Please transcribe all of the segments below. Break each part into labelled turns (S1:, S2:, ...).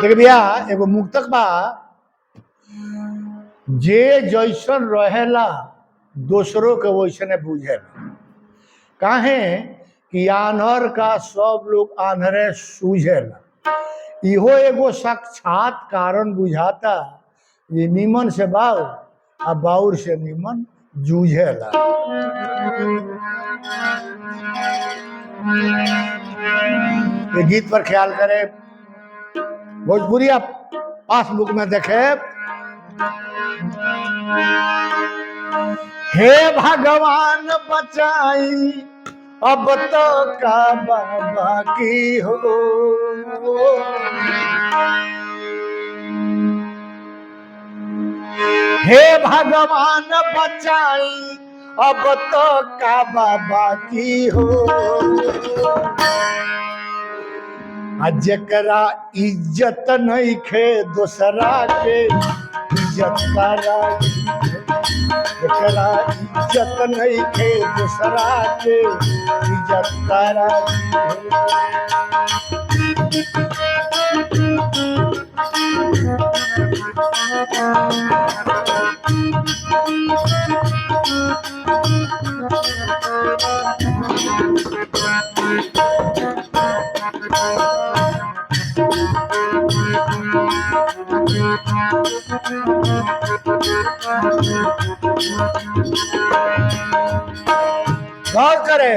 S1: देख भैया एगो मुक्तक बा, जे जैसन रहेला दूसरों के वैसने बुझेला। काहे कि आन्हर का सब लोग आन्हरे सूझेला। इहो एगो साक्षात कारण बुझाता ये निमन से बाउर आ बाउर से निमन जूझेला। ये गीत पर ख्याल करे, भोजपुरी आप पासबुक में देखे। हे भगवान बचाई अब तो का बाबा की हो। हे भगवान बचाई अब तो का बाबा की हो। जकरा इज्जत नहीं खे दूसरा के इज्जत करा, जकरा इज्जत नहीं खे दूसरा के इज्जत करा। गौर करे,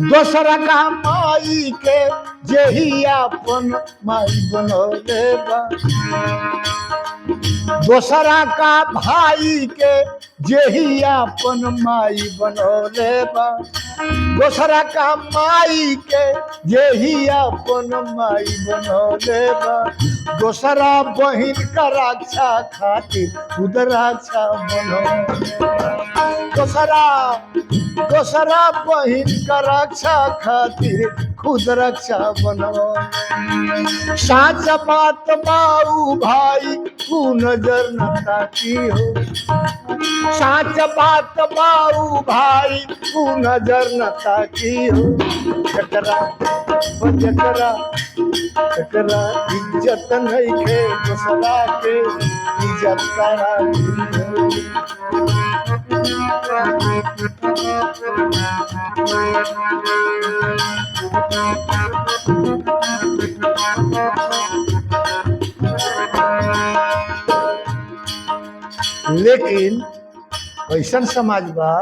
S1: दूसरा का माई के जेही अपन माई बनौले बा, दूसरा का भाई के जेही अपन माई बनौले बा, दूसरा का माई के जेही अपन माई बनौले बा, दूसरा बहिन का रक्षा खातिर खुद रक्षा बनौले बा, दूसरा बहिन का रक्षा खातिर खुद रक्षा बनौले। साच बात बाऊ भाई तू नजर न ताकी हो, साच बात बाऊ भाई तू नजर न ताकी हो। जकरा जकरा इज्जत नहीं खे दूसरा के इज्जत करा। लेकिन ऐसा समाज बा,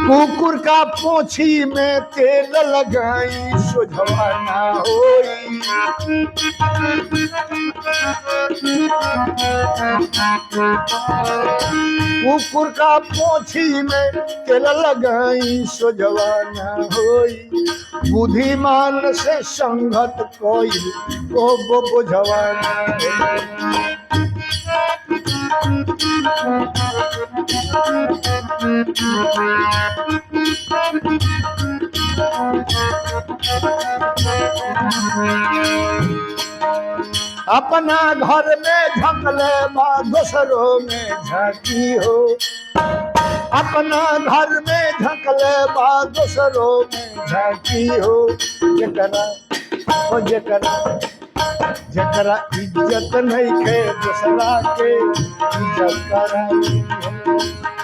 S1: कुकुर का पोछी में तेल लगाई सोझवा ना होई। कुकुर का पोछी में तेल लगाई सोझवा ना होई। बुद्धिमान से संगत कोई को बुझवा ना होई। अपना घर में झकले बा दूसरों में झांकी हो, अपना घर में झकले बा दूसरों में झांकी हो। जकरा इज्जत नहीं खे दूसरा के इज्जत करा,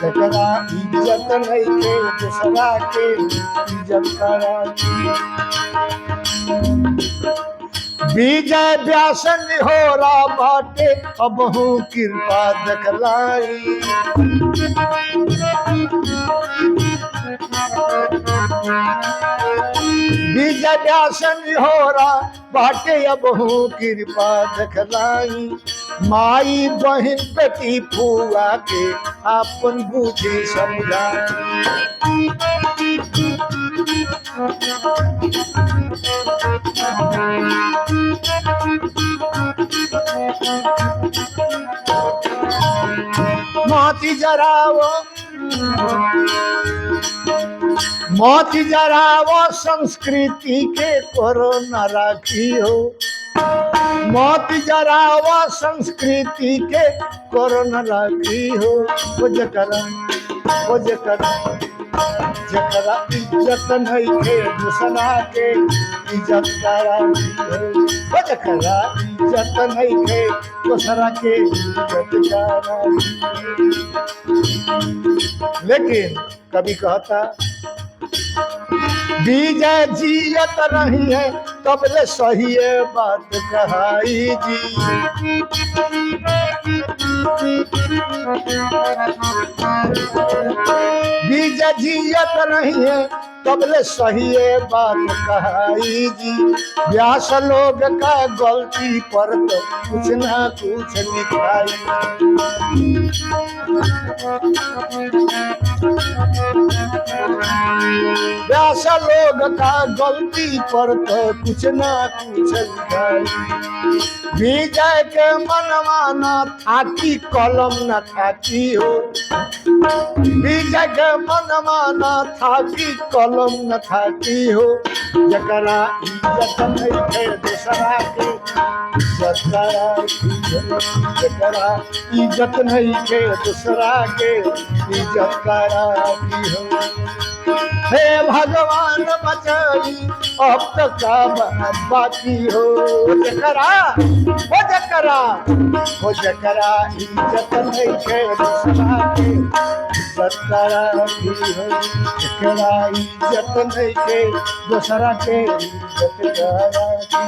S1: जकरा इज्जत नहीं खे दूसरा के इज्जत करा। विजय व्यासन हो रहा बाटे अबहू कृपा देखलाई। विजय व्यासन हो रहा बाटे अबहू कृपा देखलाई। माई बहन बेटी फुआ के अपन बुद्धि समझाई। मोती जरावो संस्कृति के करो न राखी हो, मोती जरावो संस्कृति के करो न राखी हो। जकरा जकरा इज्जत नहीं खे दूसरा के इज्जत कराती है। वो जकरा इज्जत नहीं खे दूसरा के इज्जत कराती है। लेकिन कभी कहता विजय जियत नहीं है तब ले सही है बात कहाई जी। विजय जियत नहीं है तब ले सही है बात कहाई जी। व्यास लोग का गलती पर तो कुछ ना कुछ लिखाई। व्यास लोग का गलती पर तो कुछ ना कुछ लिखाई। विजय के मनमाना था कि कलम न खाती हो। विजय के मनमाना था कि कलम न खाती हो। जकरा इज्जत नहीं थे दूसरा के इज्जत कराती हो। जकरा इज्जत नहीं थे दूसरा के इज्जत कराती हो। हे भगवान बचाई अब तक का बाकी हो। वो जकरा इज्जत नहीं थे दूसरा के इज्जत कराती हो। जकरा इज्जत नहीं थे दूसरा के इज्जत कराती हो।